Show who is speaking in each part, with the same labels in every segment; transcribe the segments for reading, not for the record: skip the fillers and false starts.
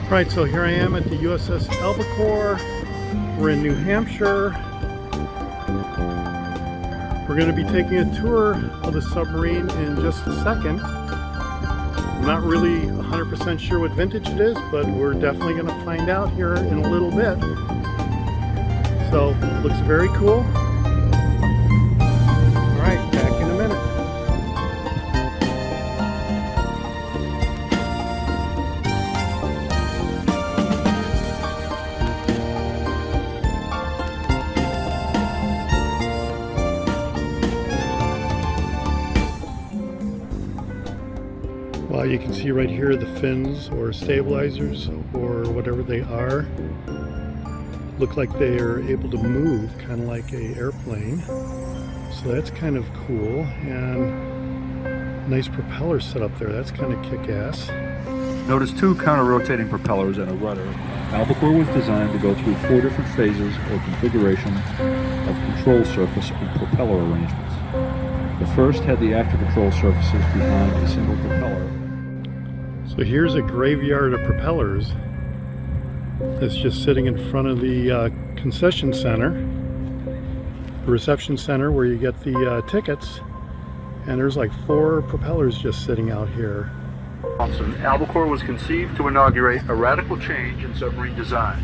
Speaker 1: Right, so here I am at the USS Albacore. We're in New Hampshire. We're going to be taking a tour of the submarine in just a second. I'm not really 100% sure what vintage it is, but we're definitely going to find out here in a little bit. So, looks very cool. Alright, back in a minute. Well, you can see right here the fins or stabilizers or whatever they are look like they are able to move, kind of like an airplane. So that's kind of cool, and nice propeller set up there. That's kind of kick-ass.
Speaker 2: Notice two counter-rotating propellers and a rudder. Albacore was designed to go through 4 different phases or configuration of control surface and propeller arrangements. The first had the after control surfaces behind a single propeller.
Speaker 1: So here's a graveyard of propellers that's just sitting in front of the concession center, the reception center where you get the tickets, and there's like 4 propellers just sitting out here.
Speaker 2: Albacore was conceived to inaugurate a radical change in submarine design.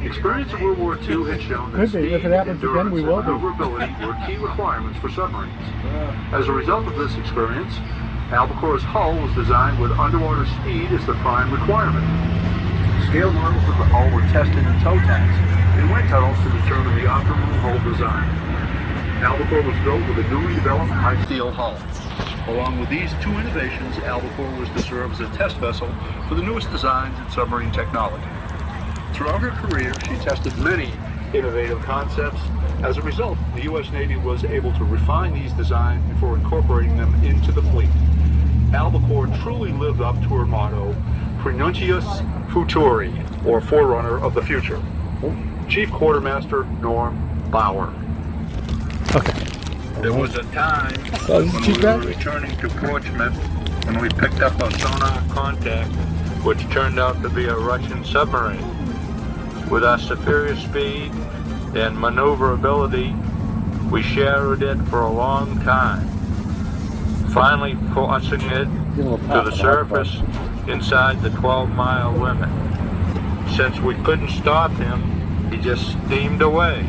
Speaker 2: Experience of World War II had shown that speed, endurance, and maneuverability were key requirements for submarines. As a result of this experience, Albacore's hull was designed with underwater speed as the prime requirement. Scale models of the hull were tested in tow tanks and wind tunnels to determine the optimal hull design. Albacore was built with a newly developed high steel hull. Along with these 2 innovations, Albacore was to serve as a test vessel for the newest designs in submarine technology. Throughout her career, she tested many innovative concepts. As a result, the U.S. Navy was able to refine these designs before incorporating them into the fleet. Albacore truly lived up to her motto, Prenuntius Futuri, or forerunner of the future. Chief Quartermaster Norm Bauer.
Speaker 1: Okay.
Speaker 2: There was a time when we were returning to Portsmouth when we picked up a sonar contact, which turned out to be a Russian submarine. With our superior speed and maneuverability, we shadowed it for a long time, finally forcing it to the surface inside the 12-mile limit. Since we couldn't stop him, he just steamed away.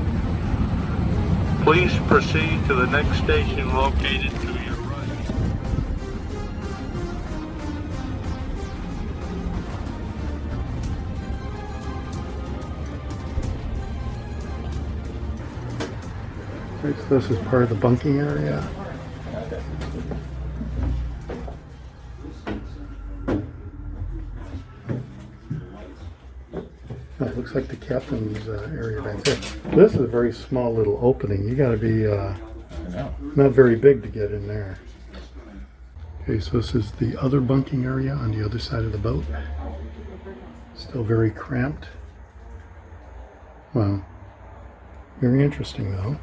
Speaker 2: Please proceed to the next station located to your right.
Speaker 1: Right, so this is part of the bunking area. Oh, it looks like the captain's area back there. This is a very small little opening. You got to be not very big to get in there. Okay, so this is the other bunking area on the other side of the boat. Still very cramped. Wow. Very interesting though.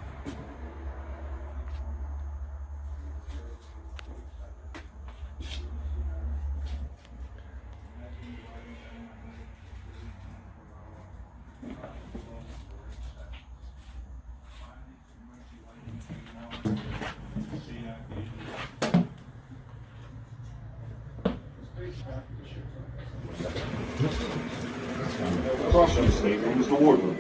Speaker 2: Across from the stateroom is the wardroom.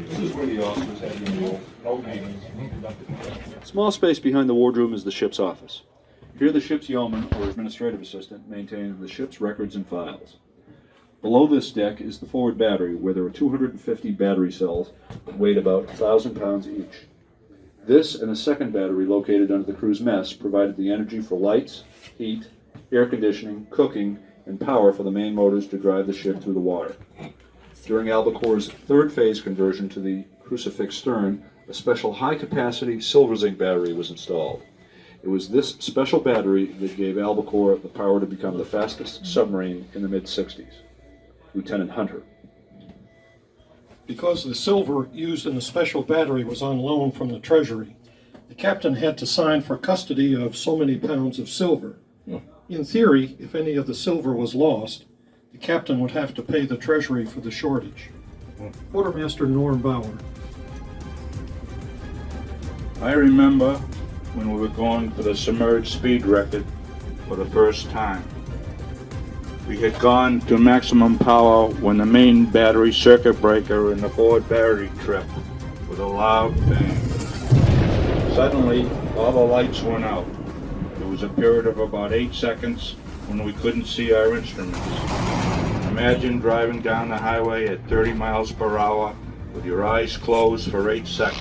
Speaker 2: This is where the officers had their meals, held meetings, and conducted business. Small space behind the wardroom is the ship's office. Here the ship's yeoman or administrative assistant maintains the ship's records and files. Below this deck is the forward battery, where there are 250 battery cells that weighed about 1,000 pounds each. This and a second battery located under the crew's mess provided the energy for lights, heat, air conditioning, cooking, and power for the main motors to drive the ship through the water. During Albacore's 3rd phase conversion to the crucifix stern, a special high-capacity silver zinc battery was installed. It was this special battery that gave Albacore the power to become the fastest submarine in the mid-60s. Lieutenant Hunter.
Speaker 3: Because the silver used in the special battery was on loan from the Treasury, the captain had to sign for custody of so many pounds of silver. In theory, if any of the silver was lost, The captain would have to pay the Treasury for the shortage. Quartermaster Norm Bauer.
Speaker 4: I remember when we were going for the submerged speed record for the first time. We had gone to maximum power when the main battery circuit breaker in the forward battery tripped with a loud bang. Suddenly, all the lights went out. There was a period of about 8 seconds when we couldn't see our instruments. Imagine driving down the highway at 30 miles per hour with your eyes closed for 8 seconds.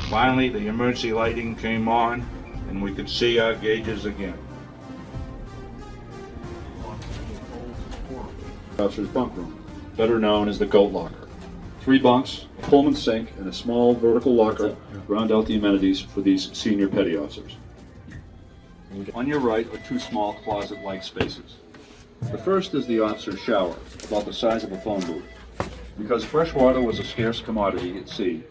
Speaker 4: Finally, the emergency lighting came on and we could see our gauges again.
Speaker 5: Officer's bunk room, better known as the goat locker. 3 bunks, a Pullman sink, and a small vertical locker round out the amenities for these senior petty officers. On your right are 2 small closet-like spaces. The first is the officer's shower, about the size of a phone booth. Because fresh water was a scarce commodity at sea,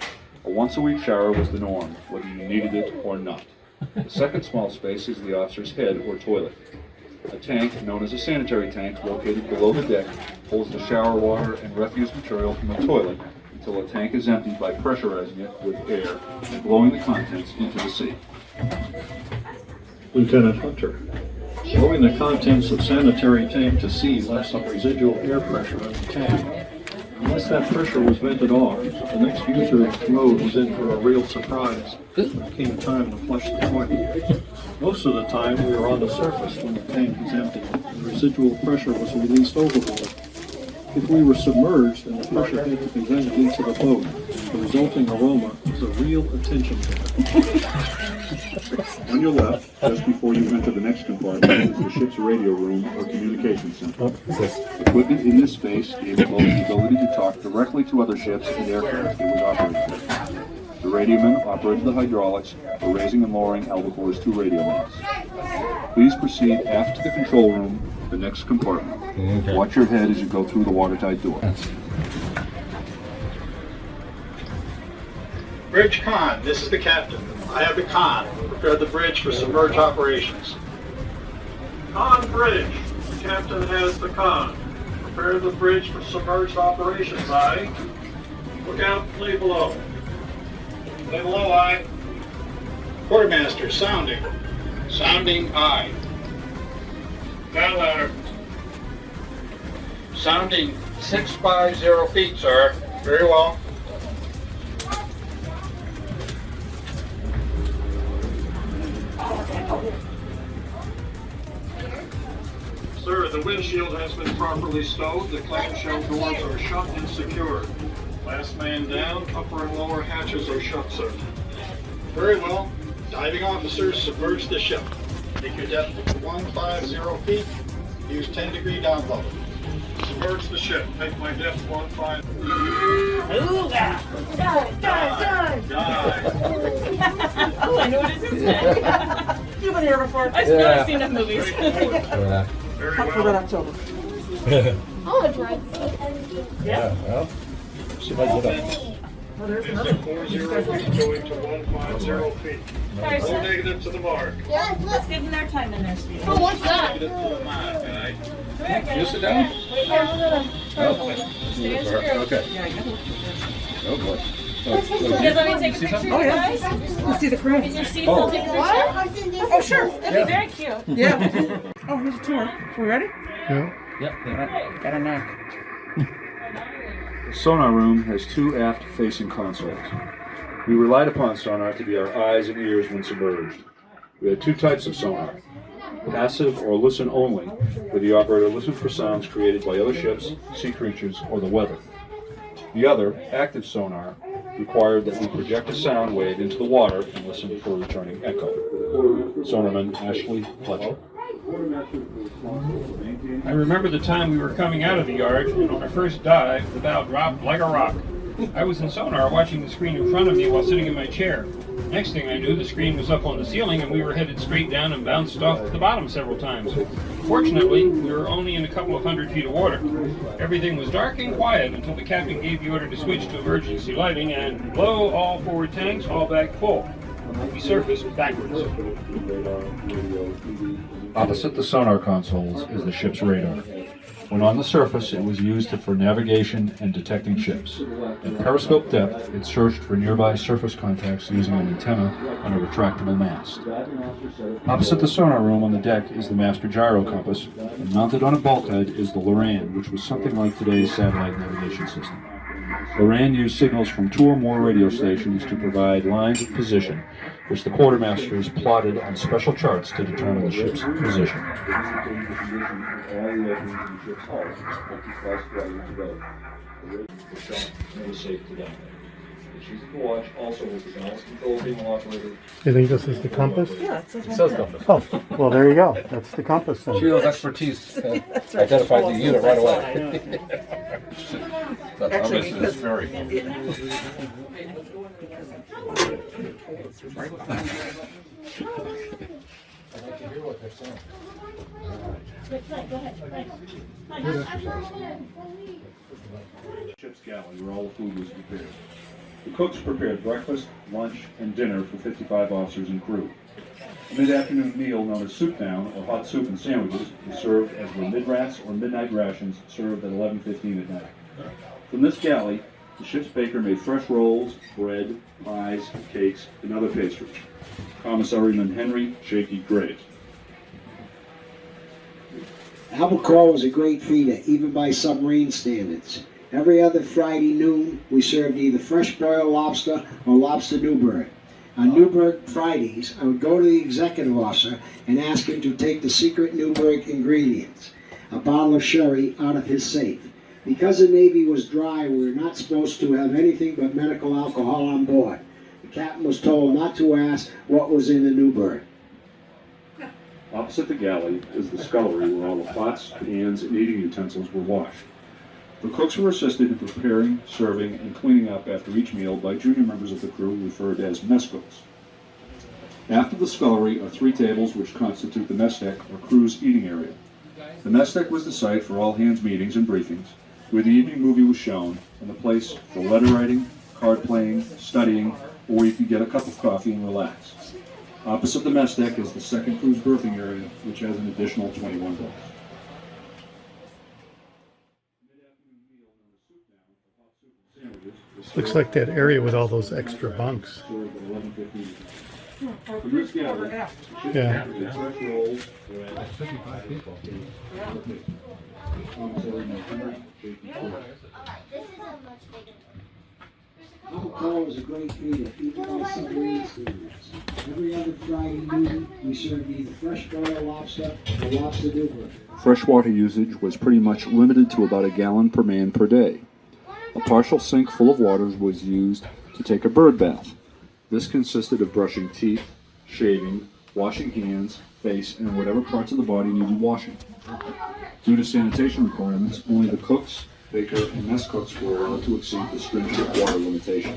Speaker 5: a once-a-week shower was the norm, whether you needed it or not. The second small space is the officer's head or toilet. A tank, known as a sanitary tank, located below the deck, holds the shower water and refuse material from the toilet until the tank is emptied by pressurizing it with air and blowing the contents into the sea. Lieutenant Hunter. Blowing the contents of sanitary tank to sea left some residual air pressure in the tank. Unless that pressure was vented off, the next user's load was in for a real surprise when it came time to flush the toilet. Most of the time, we were on the surface when the tank was empty, and residual pressure was released overboard. If we were submerged and the pressure had to be vented into the boat, the resulting aroma was a real attention getter. On your left, just before you enter the next compartment, is the ship's radio room or communication center. Equipment in this space gave the boat the ability to talk directly to other ships and aircraft it was operating with. The radioman operated the hydraulics for raising and lowering Albacore's 2 radio mains. Please proceed aft to the control room, the next compartment. Okay. Watch your head as you go through the watertight door.
Speaker 3: Bridge con, this is the captain. I have the con. Prepare the bridge for submerge operations. Con bridge. The captain has the con. Prepare the bridge for submerged operations, aye. Look out, lay below. Lay below, aye. Quartermaster, sounding. Sounding, aye. Dial ladder. Sounding 650 feet, sir. Very well. Sir, the windshield has been properly stowed. The clamshell doors are shut and secured. Last man down, upper and lower hatches are shut, sir. Very well. Diving officers, submerge the ship. Take your depth to 150 feet. Use 10-degree down level. Submerge the ship. Take my depth 15.
Speaker 6: Ooh, dive.
Speaker 3: Dive.
Speaker 6: Oh, I know what it is. You've been here before. I've seen it in movies.
Speaker 3: Very
Speaker 6: For Red
Speaker 3: well.
Speaker 6: October.
Speaker 7: Oh, dry.
Speaker 6: Yeah.
Speaker 5: Well, see if I get up.
Speaker 6: Oh, there's
Speaker 3: Exit
Speaker 6: another.
Speaker 3: 40 feet going to 150 feet.
Speaker 6: Sorry,
Speaker 3: Go
Speaker 6: sir.
Speaker 3: negative to the mark.
Speaker 7: Yes,
Speaker 6: Let's
Speaker 7: look.
Speaker 6: give them their time in there, sweetie.
Speaker 7: Oh, what's that?
Speaker 3: Negative to the mark, guy.
Speaker 5: You sit down? Okay.
Speaker 6: Yeah, I got it.
Speaker 5: Oh boy.
Speaker 6: You guys let me take a picture,
Speaker 7: Oh,
Speaker 6: guys?
Speaker 7: Let's see the crane.
Speaker 6: Is your seat? I'll take a picture.
Speaker 7: Oh, sure.
Speaker 6: That'd be very cute.
Speaker 7: Yeah. Oh, here's a tour. We ready?
Speaker 1: Yeah.
Speaker 5: Yep.
Speaker 7: Got a knock.
Speaker 5: The sonar room has 2 aft-facing consoles. We relied upon sonar to be our eyes and ears when submerged. We had 2 types of sonar. Passive or listen only, where the operator listened for sounds created by other ships, sea creatures, or the weather. The other, active sonar, required that we project a sound wave into the water and listen for a returning echo. Sonarman Ashley Fletcher.
Speaker 8: I remember the time we were coming out of the yard, and on our first dive, the bow dropped like a rock. I was in sonar watching the screen in front of me while sitting in my chair. Next thing I knew, the screen was up on the ceiling and we were headed straight down and bounced off the bottom several times. Fortunately, we were only in a couple of hundred feet of water. Everything was dark and quiet until the captain gave the order to switch to emergency lighting and blow all forward tanks, all back full. We surfaced backwards.
Speaker 5: Opposite the sonar consoles is the ship's radar. When on the surface, it was used for navigation and detecting ships. At periscope depth, it searched for nearby surface contacts using an antenna on a retractable mast. Opposite the sonar room on the deck is the master gyro compass, and mounted on a bulkhead is the Loran, which was something like today's satellite navigation system. Loran used signals from 2 or more radio stations to provide lines of position, which the quartermasters plotted on special charts to determine the ship's position.
Speaker 1: You think this is the compass?
Speaker 6: Yeah, it says
Speaker 9: Says compass.
Speaker 1: Oh, well, there you go. That's the compass then.
Speaker 9: Sheila's expertise identified the unit right away. That
Speaker 6: Actually,
Speaker 9: compass is very.
Speaker 4: Ship's galley, where all the food was prepared. The cooks prepared breakfast, lunch, and dinner for 55 officers and crew. A mid-afternoon meal known as soup down, or hot soup and sandwiches, was served as were mid-rats or midnight rations served at 11:15 at night. From this galley, the ship's baker made fresh rolls, bread, pies, cakes, and other pastries. Commissaryman Henry Shaky Graves.
Speaker 10: Albacore was a great feeder, even by submarine standards. Every other Friday noon, we served either fresh boiled lobster or lobster Newburg. On Newburg Fridays, I would go to the executive officer and ask him to take the secret Newburg ingredients, a bottle of sherry, out of his safe. Because the Navy was dry, we were not supposed to have anything but medical alcohol on board. The captain was told not to ask what was in the Newburg.
Speaker 4: Opposite the galley is the scullery where all the pots, pans, and eating utensils were washed. The cooks were assisted in preparing, serving, and cleaning up after each meal by junior members of the crew referred as mess cooks. After the scullery are 3 tables which constitute the mess deck or crew's eating area. The mess deck was the site for all hands meetings and briefings, where the evening movie was shown, and the place for letter writing, card playing, studying, or you could get a cup of coffee and relax. Opposite the mess deck is the second crew's berthing area, which has an additional 21 beds.
Speaker 1: Looks like that area with all those extra bunks. Yeah.
Speaker 10: Albacore was a great feeder, even by submarine standards. Every other Friday noon, we served either fresh boiled lobster or lobster Newburg.
Speaker 4: Freshwater usage was pretty much limited to about a gallon per man per day. A partial sink full of water was used to take a bird bath. This consisted of brushing teeth, shaving, washing hands, face, and whatever parts of the body needed washing. Due to sanitation requirements, only the cooks, baker, and mess cooks were allowed to exceed the stringent water limitation.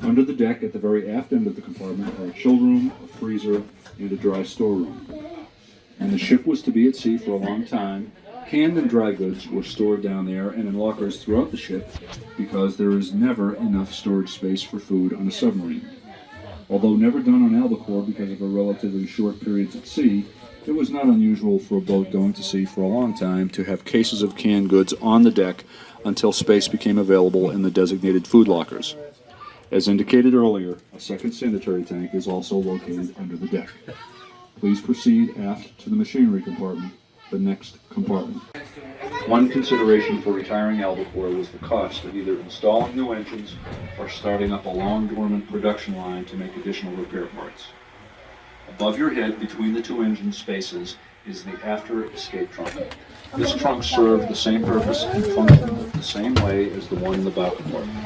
Speaker 4: Under the deck, at the very aft end of the compartment, are a chill room, a freezer, and a dry storeroom. And the ship was to be at sea for a long time. Canned and dry goods were stored down there and in lockers throughout the ship because there is never enough storage space for food on a submarine. Although never done on Albacore because of her relatively short periods at sea, it was not unusual for a boat going to sea for a long time to have cases of canned goods on the deck until space became available in the designated food lockers. As indicated earlier, a second sanitary tank is also located under the deck. Please proceed aft to the machinery compartment, the next compartment. One consideration for retiring Albacore was the cost of either installing new engines or starting up a long dormant production line to make additional repair parts. Above your head, between the 2 engine spaces, is the after escape trunk. This trunk served the same purpose and functioned the same way as the one in the bow compartment.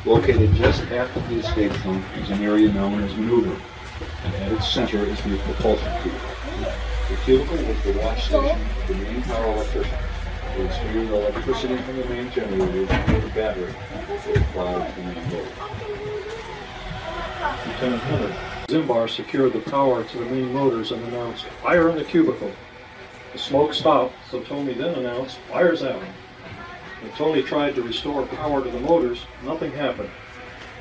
Speaker 4: Located just after the escape trunk is an area known as maneuver, and at its center is the propulsion cubicle. The cubicle was the watch station of the main power electrician, who would steer the electricity from the main generator to the battery that applied to the main motor.
Speaker 5: Lieutenant Hunter. Zimbar secured the power to the main motors and announced, "Fire in the cubicle." The smoke stopped, so Tony then announced, "Fire's out." When Tony tried to restore power to the motors, nothing happened.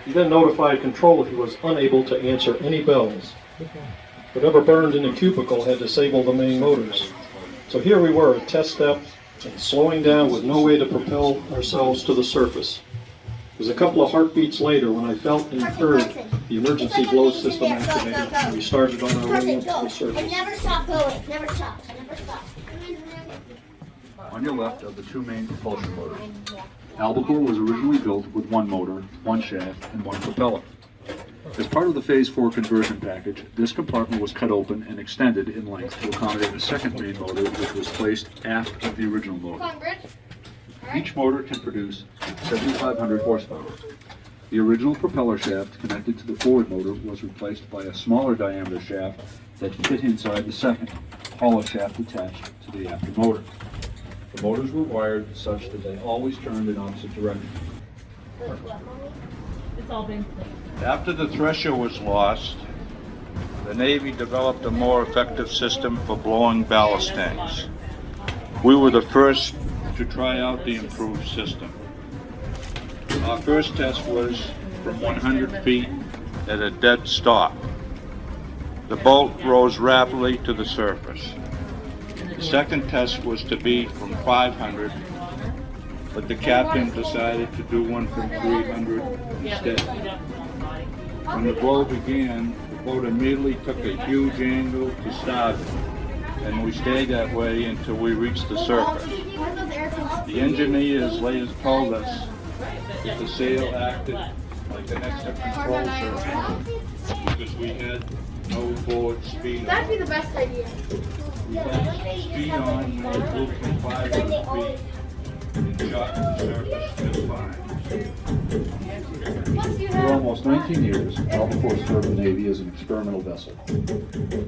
Speaker 5: He then notified control he was unable to answer any bells. Whatever burned in the cubicle had disabled the main motors. So here we were at test step, and slowing down with no way to propel ourselves to the surface. It was a couple of heartbeats later when I felt and heard the emergency blow system activated, and we started on our way up to the surface.
Speaker 7: And never stop going. Never stop. Never stop.
Speaker 2: On your left are the two main propulsion motors. Albacore was originally built with one motor, one shaft, and one propeller. As part of the Phase 4 conversion package, this compartment was cut open and extended in length to accommodate a second main motor, which was placed aft of the original motor. Each motor can produce 7,500 horsepower. The original propeller shaft connected to the forward motor was replaced by a smaller diameter shaft that fit inside the second, hollow shaft attached to the after motor. The motors were wired such that they always turned in opposite directions.
Speaker 6: It's all been cleaned.
Speaker 4: After the thresher was lost, the Navy developed a more effective system for blowing ballast tanks. We were the first to try out the improved system. Our first test was from 100 feet at a dead stop. The boat rose rapidly to the surface. The second test was to be from 500, but the captain decided to do one from 300 instead. When the blow began, the boat immediately took a huge angle to starboard, and we stayed that way until we reached the surface. The engineers later told us that the sail acted like an extra control surface because we had no forward speed.
Speaker 7: That'd be the best idea.
Speaker 2: We had speed on when we flew from 500 feet and shot to the surface just fine.
Speaker 11: For almost 19 years, Albacore served the Navy as an experimental vessel.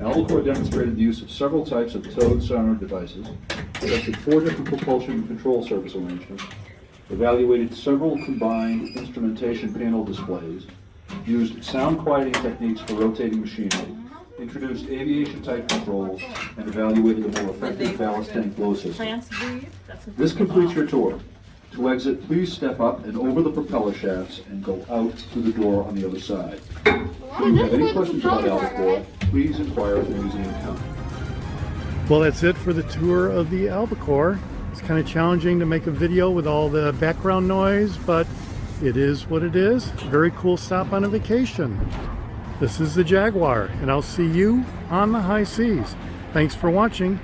Speaker 11: Albacore demonstrated the use of several types of towed sonar devices, tested 4 different propulsion and control service arrangements, evaluated several combined instrumentation panel displays, used sound quieting techniques for rotating machinery, introduced aviation-type controls, and evaluated a more effective ballast tank blow system. This completes your tour. To exit, please step up and over the propeller shafts and go out through the door on the other side. If you have any questions about Albacore, please inquire at the museum counter.
Speaker 1: Well, that's it for the tour of the Albacore. It's kind of challenging to make a video with all the background noise, but it is what it is. Very cool stop on a vacation. This is the Jaguar, and I'll see you on the high seas. Thanks for watching.